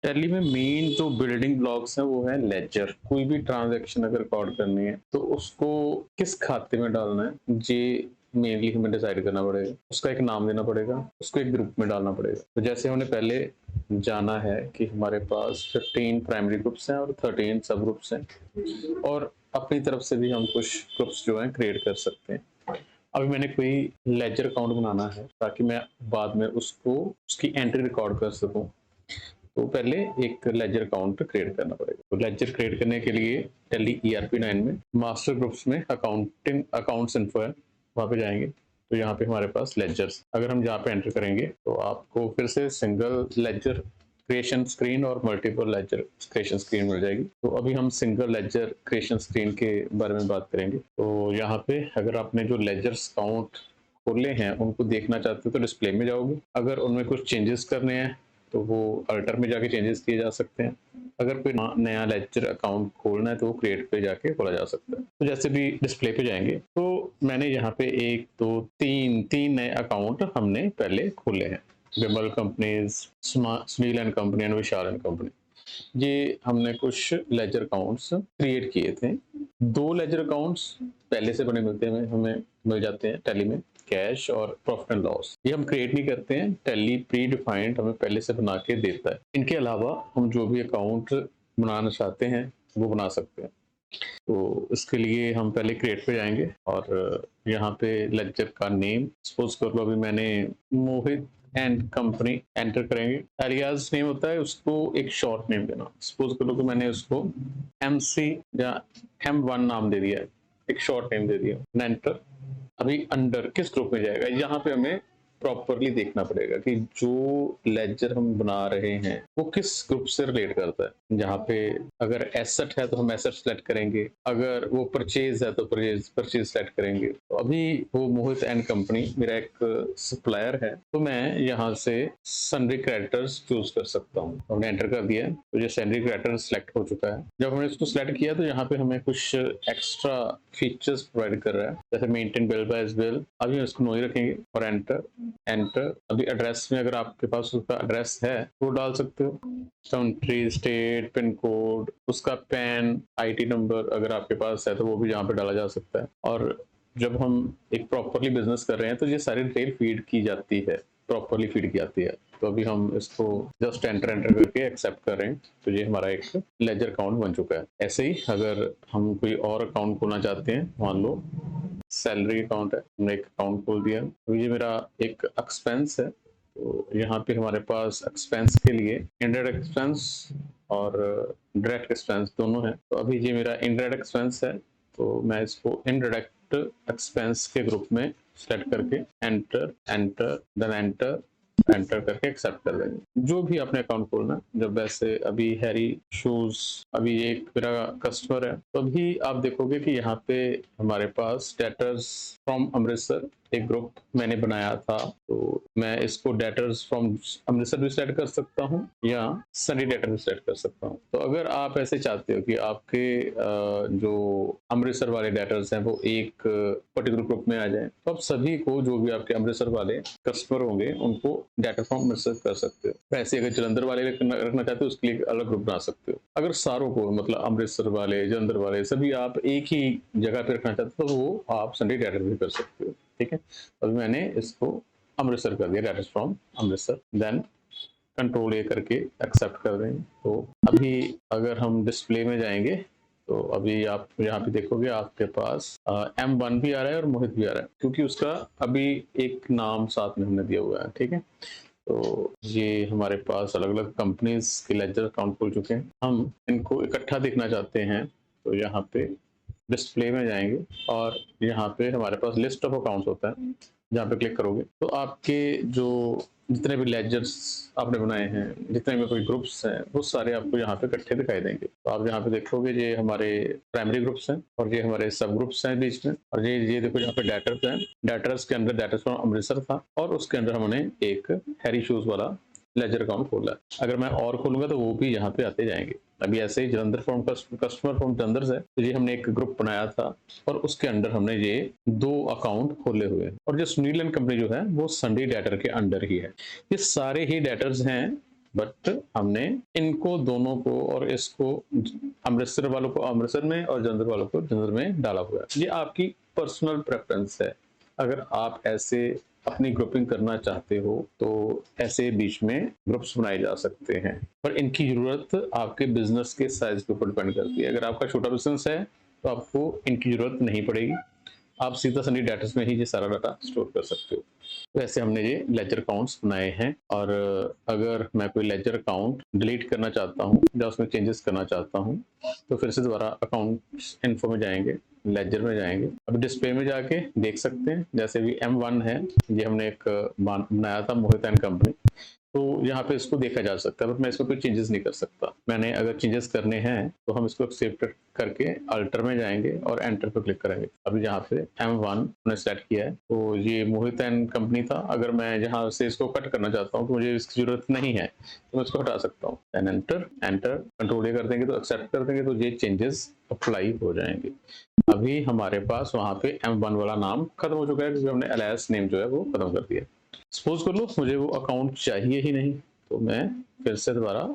Tally में main जो building blocks हैं वो है लेजर। कोई भी ट्रांजैक्शन अगर रिकॉर्ड करनी है तो उसको किस खाते में डालना है, ये मेनली हमें डिसाइड करना पड़ेगा। उसका एक नाम देना पड़ेगा, उसको एक ग्रुप में डालना पड़ेगा। तो जैसे हमने पहले जाना है कि हमारे पास 15 प्राइमरी ग्रुप्स हैं और 13 सब ग्रुप्स हैं, और अपनी तरफ से भी हम कुछ ग्रुप्स जो हैं क्रिएट कर सकते हैं। अभी मैंने कोई लेजर अकाउंट बनाना है ताकि मैं बाद में उसको उसकी एंट्री रिकॉर्ड कर सकूं। तो पहले एक लेजर अकाउंट क्रिएट करना पड़ेगा। तो लेजर क्रिएट करने के लिए टैली ERP9 में मास्टर ग्रुप्स में अकाउंटिंग अकाउंट्स इन्फो है, वहाँ पे जाएंगे तो यहाँ पे हमारे पास लेजर्स, अगर हम यहाँ पे एंटर करेंगे तो आपको फिर से सिंगल लेजर क्रिएशन स्क्रीन और मल्टीपल लेजर क्रिएशन स्क्रीन मिल जाएगी। तो अभी हम सिंगल लेजर क्रिएशन स्क्रीन के बारे में बात करेंगे। तो यहाँ पे अगर आपने जो लेजर्स अकाउंट खोले हैं उनको देखना चाहते हो तो डिस्प्ले में जाओगे, अगर उनमें कुछ चेंजेस करने हैं तो वो अल्टर में जाके चेंजेस किए जा सकते हैं। अगर कोई नया लेजर अकाउंट खोलना है तो वो क्रिएट पे जाके खोला जा सकता है। तो जैसे भी डिस्प्ले पे जाएंगे तो मैंने यहाँ पे एक दो तीन नए अकाउंट हमने पहले खोले हैं। Vimal companies, Sunil and company and Vishal and company, ये हमने कुछ लेजर अकाउंट्स क्रिएट किए थे। 2 लेजर अकाउंट्स पहले से बने मिलते हैं, हमें मिल जाते हैं टैली में, कैश और प्रॉफिट एंड लॉस। ये हम क्रिएट नहीं करते हैं, टैली प्री डिफाइंड हमें पहले से बना के देता है। इनके अलावा हम जो भी अकाउंट बनाना चाहते हैं वो बना सकते हैं। तो इसके लिए हम पहले क्रिएट पे जाएंगे और यहाँ पे लेजर का नेम सपोज कर लो अभी मैंने मोहित एंड कंपनी एंटर करेंगे। एलियास नेम होता है, उसको एक शॉर्ट नेम देना। सपोज कर लो कि मैंने उसको MC या M1 नाम दे दिया है, एक शॉर्ट नेम दे दिया, एंटर। अभी अंडर किस ग्रुप में जाएगा, यहाँ पे हमें प्रॉपरली देखना पड़ेगा कि जो लेजर हम बना रहे हैं वो किस ग्रुप से रिलेट करता है। जहाँ पे अगर एसेट है तो हम एसेट सेलेक्ट करेंगे, अगर वो परचेज है तो परचेज सेलेक्ट करेंगे। तो अभी वो मोहित एंड कंपनी मेरा एक सप्लायर है, तो मैं यहाँ से सन्ड्री क्रेडिटर्स चूज कर सकता हूँ। हमने एंटर कर दिया है तो ये सन्ड्री क्रेडिटर सेलेक्ट हो चुका है। जब हमने इसको सेलेक्ट किया तो यहाँ पे हमें कुछ एक्स्ट्रा फीचर्स प्रोवाइड कर रहा है, जैसे मेंटेन बिल बाय बिल। अभी हम इसको नो ही रखेंगे और एंटर। अभी एड्रेस में अगर आपके पास उसका एड्रेस है वो डाल सकते हो, कंट्री, स्टेट, पिन कोड, उसका पैन, IT नंबर अगर आपके पास है तो वो भी यहाँ पे डाला जा सकता है। और जब हम एक प्रॉपरली बिजनेस कर रहे हैं तो ये सारी डिटेल फीड की जाती है, प्रॉपरली फीड की जाती है। तो अभी हम इसको जस्ट एंटर करके एक्सेप्ट कर रहे हैं, तो ये हमारा एक लेजर अकाउंट बन चुका है। ऐसे ही अगर हम कोई और अकाउंट खोलना चाहते हैं, मान लो सैलरी अकाउंट है, हमने एक अकाउंट खोल दिया, तो ये मेरा एक एक्सपेंस है। तो यहाँ पे हमारे पास एक्सपेंस के लिए इनडायरेक्ट एक्सपेंस और डायरेक्ट एक्सपेंस दोनों है। तो अभी ये मेरा इनडायरेक्ट एक्सपेंस है, तो मैं इसको इनडायरेक्ट एक्सपेंस के ग्रुप में सेलेक्ट करके enter enter then enter enter करके एक्सेप्ट कर देंगे। जो भी आपने अकाउंट खोलना है, जब वैसे अभी हैरी शूज, अभी ये एक मेरा कस्टमर है, तो अभी आप देखोगे कि यहाँ पे हमारे पास डेटर्स फ्रॉम अमृतसर एक ग्रुप मैंने बनाया था। तो मैं इसको डेटर्स फ्रॉम अमृतसर भी सेलेक्ट कर सकता हूँ या सनी डेटर भी सेलेक्ट कर सकता हूँ। तो अगर आप ऐसे चाहते हो कि आपके जो अमृतसर वाले डेटर्स हैं वो एक पर्टिकुलर ग्रुप में आ जाए, तो आप सभी को, जो भी आपके अमृतसर वाले कस्टमर होंगे, उनको डेटर फ्रॉम अमृतसर कर सकते हो। वैसे अगर जलंधर वाले रखना चाहते हो उसके लिए अलग ग्रुप बना सकते हो। अगर सारों को, मतलब अमृतसर वाले, जलंधर वाले सभी आप एक ही जगह पे रखना चाहते हो तो वो आप सनी डेटर भी कर सकते हो। ठीक है, अभी मैंने इसको अमृतसर कर दिया, debtors from Amritsar, then control A करके एक्सेप्ट कर देंगे। तो अभी अगर हम डिस्प्ले में जाएंगे तो अभी आप यहाँ पे देखोगे आपके पास M1 भी आ रहा है और मोहित भी आ रहा है, क्योंकि उसका अभी एक नाम साथ में हमने दिया हुआ है। ठीक है, तो ये हमारे पास अलग अलग कंपनीज के लेजर अकाउंट खुल चुके हैं। हम इनको इकट्ठा देखना चाहते हैं तो यहाँ पे डिस्प्ले में जाएंगे और यहाँ पे हमारे पास लिस्ट ऑफ अकाउंट्स होता है, जहाँ पे क्लिक करोगे तो आपके जो जितने भी लेजर्स आपने बनाए हैं, जितने भी कोई ग्रुप्स हैं, वो सारे आपको यहाँ पे इकट्ठे दिखाई देंगे। तो आप यहाँ पे देखोगे ये हमारे प्राइमरी ग्रुप्स हैं और ये हमारे सब ग्रुप्स हैं बीच में, और ये देखो यहाँ पे डेटर्स हैं। डेटर्स के अंदर डेटर्स फ्रॉम अमृतसर था और उसके अंदर हमने एक हैरी शूज वाला लेजर अकाउंट खोला। अगर मैं और खोलूंगा तो वो भी यहाँ पे आते जाएंगे। अभी ऐसे ही Jalandhar from customer from Jalandhar से, तो ये हमने एक ग्रुप बनाया था और उसके अंदर हमने ये 2 अकाउंट खोले हुए हैं। और जो सुनील एंड कंपनी जो है वो सन्ड्री डेटर के अंडर ही है। ये सारे ही डेटर्स हैं बट हमने इनको दोनों को और इसको अमृतसर वालों को अमृतसर में और जलंधर वालों को जलंधर में डाला हुआ है। ये आपकी पर्सनल प्रेफरेंस है। अगर आप ऐसे अपनी ग्रुपिंग करना चाहते हो तो ऐसे बीच में ग्रुप्स बनाए जा सकते हैं, पर इनकी जरूरत आपके बिजनेस के साइज के ऊपर डिपेंड करती है। अगर आपका छोटा बिजनेस है तो आपको इनकी जरूरत नहीं पड़ेगी, आप सीधा सनी डाटा में ही ये सारा डाटा स्टोर कर सकते हो। वैसे हमने ये लेजर अकाउंट्स बनाए हैं, और अगर मैं कोई लेजर अकाउंट डिलीट करना चाहता हूँ या उसमें चेंजेस करना चाहता हूँ तो फिर से दोबारा अकाउंट्स इन्फो में जाएंगे, लेजर में जाएंगे। अब डिस्प्ले में जाके देख सकते हैं, जैसे भी M1 है, ये हमने एक बनाया था मोहित एंड कंपनी, तो यहाँ पे इसको देखा जा सकता है, बट मैं इसको कोई चेंजेस नहीं कर सकता। मैंने अगर चेंजेस करने हैं तो हम इसको सेव करके अल्टर में जाएंगे और एंटर पे क्लिक करेंगे। अभी यहाँ पे M1 हमने सेलेक्ट किया है, तो ये मोहित एंड कंपनी था। अगर मैं जहाँ से इसको कट करना चाहता हूँ तो मुझे इसकी जरूरत नहीं है तो मैं इसको हटा सकता हूँ। देन एंटर कंट्रोल कर देंगे तो एक्सेप्ट कर देंगे, तो ये चेंजेस अप्लाई हो जाएंगे। अभी हमारे पास वहाँ पे M1 वाला नाम खत्म हो चुका है क्योंकि हमने एलायस नेम जो है वो खत्म कर दिया। सपोज कर लो मुझे वो अकाउंट चाहिए ही नहीं, तो मैं फिर से दोबारा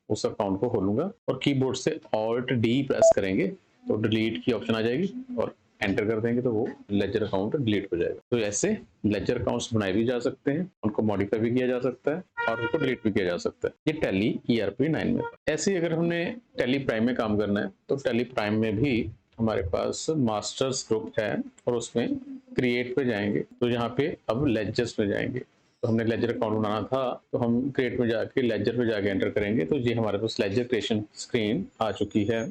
उस अकाउंट को खोलूंगा और कीबोर्ड से Alt D प्रेस करेंगे तो डिलीट की ऑप्शन आ जाएगी और एंटर कर देंगे तो वो लेजर अकाउंट डिलीट हो जाएगा। तो ऐसे लेजर अकाउंट्स बनाए भी जा सकते हैं, उनको मॉडिफाई भी किया जा सकता है और उनको डिलीट भी किया जा सकता है। ये टैली ERP9 में। ऐसे ही अगर हमने टैली प्राइम में काम करना है तो टैली प्राइम में भी हमारे पास मास्टर्स ग्रुप है और उसमें क्रिएट पे जाएंगे तो यहाँ पे अब लेजर्स में जाएंगे। तो हमने लेजर अकाउंट बनाना था तो हम क्रिएट में जाके लेजर पे जाके एंटर करेंगे तो ये हमारे पास लेजर क्रिएशन स्क्रीन आ चुकी है।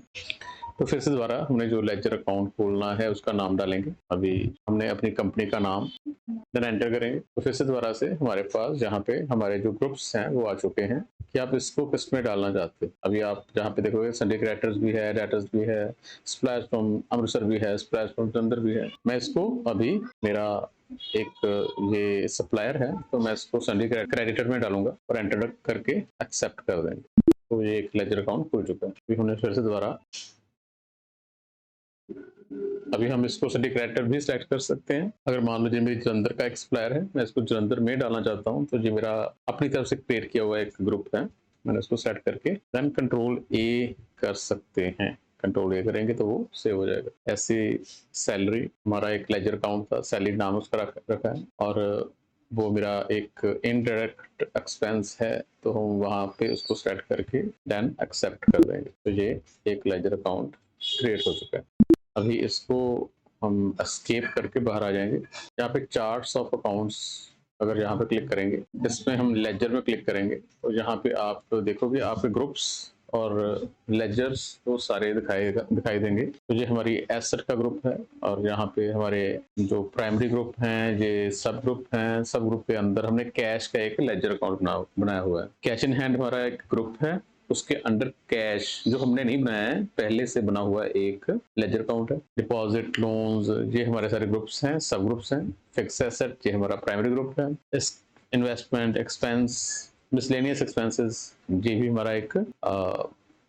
तो फिर से दोबारा हमने जो लेजर अकाउंट खोलना है उसका नाम डालेंगे। अभी हमने अपनी कंपनी का नाम देन एंटर करेंगे तो फिर से दोबारा से हमारे पास जहाँ पे हमारे जो ग्रुप्स हैं वो आ चुके हैं कि आप इसको किस में डालना चाहते हैं। अभी आप जहाँ पे देखोगे संडे क्रिएटर्स भी है, डाटर्स भी है, स्प्लैश फ्रॉम अमृतसर भी है, स्प्लैश फ्रॉम जलंधर भी है। मैं इसको अभी मेरा एक ये सप्लायर है तो मैं इसको संडे क्रेडिटर में डालूंगा और एंटर करके एक्सेप्ट कर देंगे। तो ये एक लेजर अकाउंट खुल चुका है। अभी हमने फिर से दोबारा अभी हम इसको संडे क्रेडिटर भी सिलेक्ट कर सकते हैं। अगर मान लो मेरी जलंधर का एक सप्लायर है, मैं इसको जलंधर में डालना चाहता हूँ तो ये मेरा अपनी तरफ से क्रिएट किया हुआ एक ग्रुप है, मैंने उसको सेलेक्ट करके देन कंट्रोल A कर सकते हैं। कंट्रोल A करेंगे तो वो सेव हो जाएगा। ऐसे सैलरी हमारा एक लेजर अकाउंट था, सैलरी नाम उसका रखा है और वो मेरा एक इनडायरेक्ट एक्सपेंस है तो हम वहाँ पे उसको सेलेक्ट करके देन एक्सेप्ट कर देंगे। तो ये एक लेजर अकाउंट क्रिएट हो चुका है। अभी इसको हम एस्केप करके बाहर आ जाएंगे। यहाँ पे चार्ट्स ऑफ अकाउंट्स अगर यहाँ पे क्लिक करेंगे, इसमें हम लेजर में क्लिक करेंगे तो यहाँ पे आप देखोगे आपके ग्रुप्स और लेजर्स वो सारे दिखाई देंगे। तो ये हमारी एसेट का ग्रुप है और यहाँ पे हमारे जो प्राइमरी ग्रुप हैं, ये सब ग्रुप हैं। सब ग्रुप के अंदर हमने कैश का एक लेजर अकाउंट बनाया हुआ है। कैश इन हैंड हमारा एक ग्रुप है, उसके अंडर कैश जो हमने नहीं बनाया है, पहले से बना हुआ एक लेजर अकाउंट है। डिपॉजिट, लोन्स, ये हमारे सारे ग्रुप्स हैं, सब ग्रुप्स हैं। फिक्स एसेट ये हमारा प्राइमरी ग्रुप है। इस इन्वेस्टमेंट, एक्सपेंस, मिसलेनियस एक्सपेंसेस ये भी हमारा एक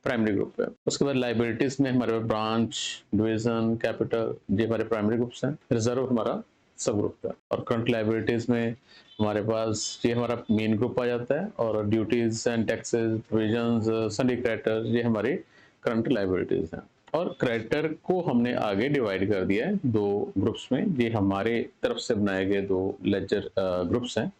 प्राइमरी ग्रुप है। उसके बाद लाइबिलिटीज में हमारे पास ब्रांच, डिवीजन, कैपिटल ये हमारे प्राइमरी ग्रुप्स हैं। रिजर्व हमारा सब ग्रुप है और करंट लाइबिलिटीज में हमारे पास ये हमारा मेन ग्रुप आ जाता है और duties and taxes, provisions, सन्डी creditor ये हमारे करंट लाइबिलिटीज हैं। और क्रेडिटर को हमने आगे डिवाइड कर दिया है दो ग्रुप्स में। ये हमारे तरफ से बनाए गए दो लेजर ग्रुप्स हैं,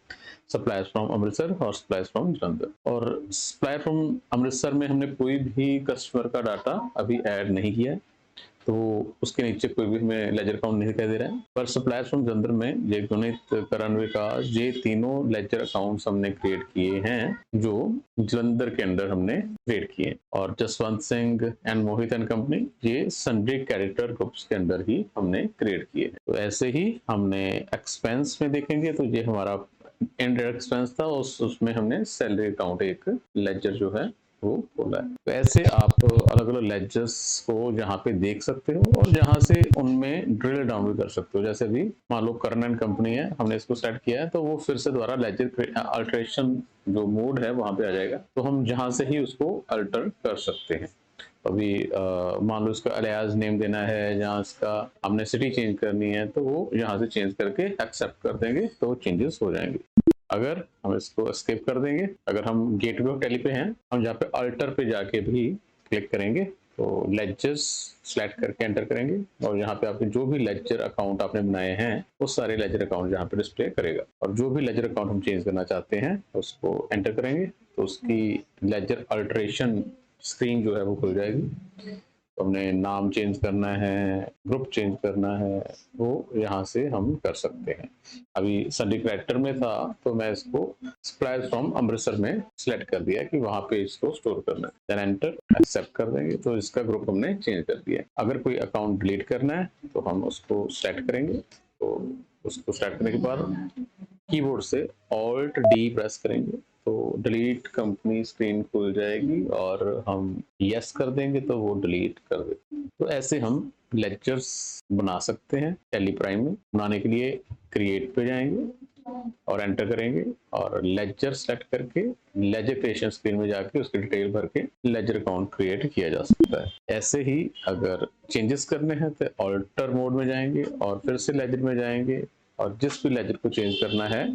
सप्लायर्स फ्रॉम अमृतसर और सप्लायर्स फ्रॉम जलंधर। और सप्लायर फ्रॉम अमृतसर में हमने कोई भी कस्टमर का डाटा अभी ऐड नहीं किया है तो उसके नीचे कोई भी हमें लेजर अकाउंट नहीं दिखाई दे रहा है। पर सप्लायर्स फ्रॉम जलंधर में ये गुणित, करण, विकास ये तीनों लेजर अकाउंट्स हमने क्रिएट किए हैं जो जलंधर के अंदर हमने क्रिएट किए। और Jaswant Singh and Mohit and company ये सन्डी क्रेडिटर ग्रुप्स के अंदर ही हमने क्रिएट किए। तो ऐसे ही हमने एक्सपेंस में देखेंगे तो ये हमारा इनडायरेक्ट एक्सपेंस था, उसमें हमने सैलरी अकाउंट एक लेजर जो है वो खोला है। तो ऐसे आप अलग अलग लेजर्स को यहाँ पे देख सकते हो और यहाँ से उनमें ड्रिल डाउन भी कर सकते हो। जैसे भी मान लो करण एंड कंपनी है, हमने इसको सेट किया है तो वो फिर से दोबारा लेजर अल्टरेशन जो मोड है वहां पे आ जाएगा तो हम जहां से ही उसको अल्टर कर सकते हैं। अभी मान लो इसका अलियास नेम देना है, जहाँ इसका हमने सिटी चेंज करनी है तो वो यहाँ से चेंज करके एक्सेप्ट कर देंगे तो चेंजेस हो जाएंगे। अगर हम इसको एस्केप कर देंगे, अगर हम गेटवे ऑफ टैली पे हैं, हम जहाँ पे अल्टर पे जाके भी क्लिक करेंगे तो लेजर्स सेलेक्ट करके एंटर करेंगे और यहाँ पे आपके जो भी लेजर अकाउंट आपने बनाए हैं वो सारे लेजर अकाउंट यहाँ पे डिस्प्ले करेगा। और जो भी लेजर अकाउंट हम चेंज करना चाहते हैं उसको एंटर करेंगे तो उसकी लेजर अल्टरेशन स्क्रीन जो है वो खुल जाएगी। तो हमने नाम चेंज करना है, ग्रुप चेंज करना है, वो यहाँ से हम कर सकते हैं। अभी संडे कैरेक्टर में था तो मैं इसको सप्लायर फ्रॉम अमृतसर में सिलेक्ट कर दिया कि वहां पे इसको स्टोर करना है। देन एंटर एक्सेप्ट कर देंगे तो इसका ग्रुप हमने चेंज कर दिया। अगर कोई अकाउंट डिलीट करना है तो हम उसको सेलेक्ट करेंगे। तो उसको सेलेक्ट करने के बाद कीबोर्ड से ऑल्ट डी प्रेस करेंगे तो डिलीट कंपनी स्क्रीन खुल जाएगी और हम यस कर देंगे तो वो डिलीट कर देगा। तो ऐसे हम लेक्चर्स बना सकते हैं टैली प्राइम में। बनाने के लिए क्रिएट पे जाएंगे और एंटर करेंगे और लेजर सेलेक्ट करके लेजर क्रिएशन स्क्रीन में जाके उसकी डिटेल भर के लेजर अकाउंट क्रिएट किया जा सकता है। ऐसे ही अगर चेंजेस करने हैं तो ऑल्टर मोड में जाएंगे और फिर से लेजर में जाएंगे और जिस भी लेजर को चेंज करना है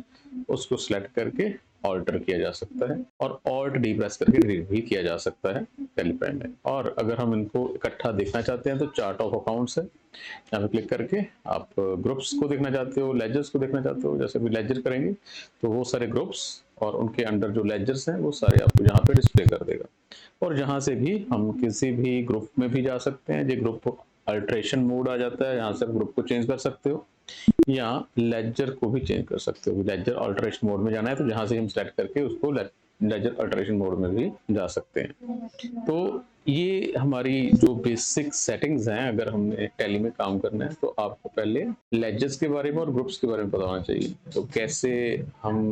उसको सिलेक्ट करके ऑल्टर किया जा सकता है और ऑल्ट डी प्रेस करके डिलीट भी किया जा सकता है टैली प्राइम में। और अगर हम इनको इकट्ठा देखना चाहते हैं तो चार्ट ऑफ अकाउंट्स है, यहाँ पे क्लिक करके आप ग्रुप्स को देखना चाहते हो, लेजर्स को देखना चाहते हो, जैसे भी लेजर करेंगे तो वो सारे ग्रुप्स और उनके अंडर जो लेजर्स हैं वो सारे आपको यहाँ पे डिस्प्ले कर देगा। और जहाँ से भी हम किसी भी ग्रुप में भी जा सकते हैं। ये ग्रुप अल्ट्रेशन मोड आ जाता है, यहाँ से ग्रुप को चेंज कर सकते हो या लेजर को भी चेंज कर सकते हो। लेजर अल्ट्रेशन मोड में जाना है तो जहाँ से हम सेलेक्ट करके उसको लेजर अल्ट्रेशन मोड में भी जा सकते हैं। तो ये हमारी जो बेसिक सेटिंग्स हैं, अगर हमने टैली में काम करना है तो आपको पहले लेजर्स के बारे में और ग्रुप्स के बारे में पता होना चाहिए। तो कैसे हम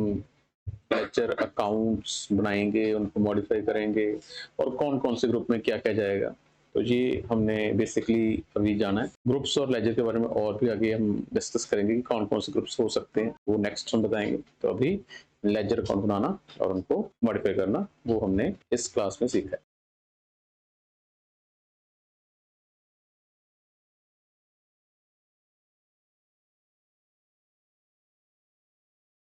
लेजर अकाउंट्स बनाएंगे, उनको मॉडिफाई करेंगे और कौन कौन से ग्रुप में क्या क्या जाएगा, तो ये हमने बेसिकली अभी जाना है। ग्रुप्स और लेजर के बारे में और भी आगे हम डिस्कस करेंगे कि कौन कौन से ग्रुप्स हो सकते हैं, वो नेक्स्ट हम बताएंगे। तो अभी लेजर अकाउंट बनाना और उनको मॉडिफाई करना वो हमने इस क्लास में सीखा है।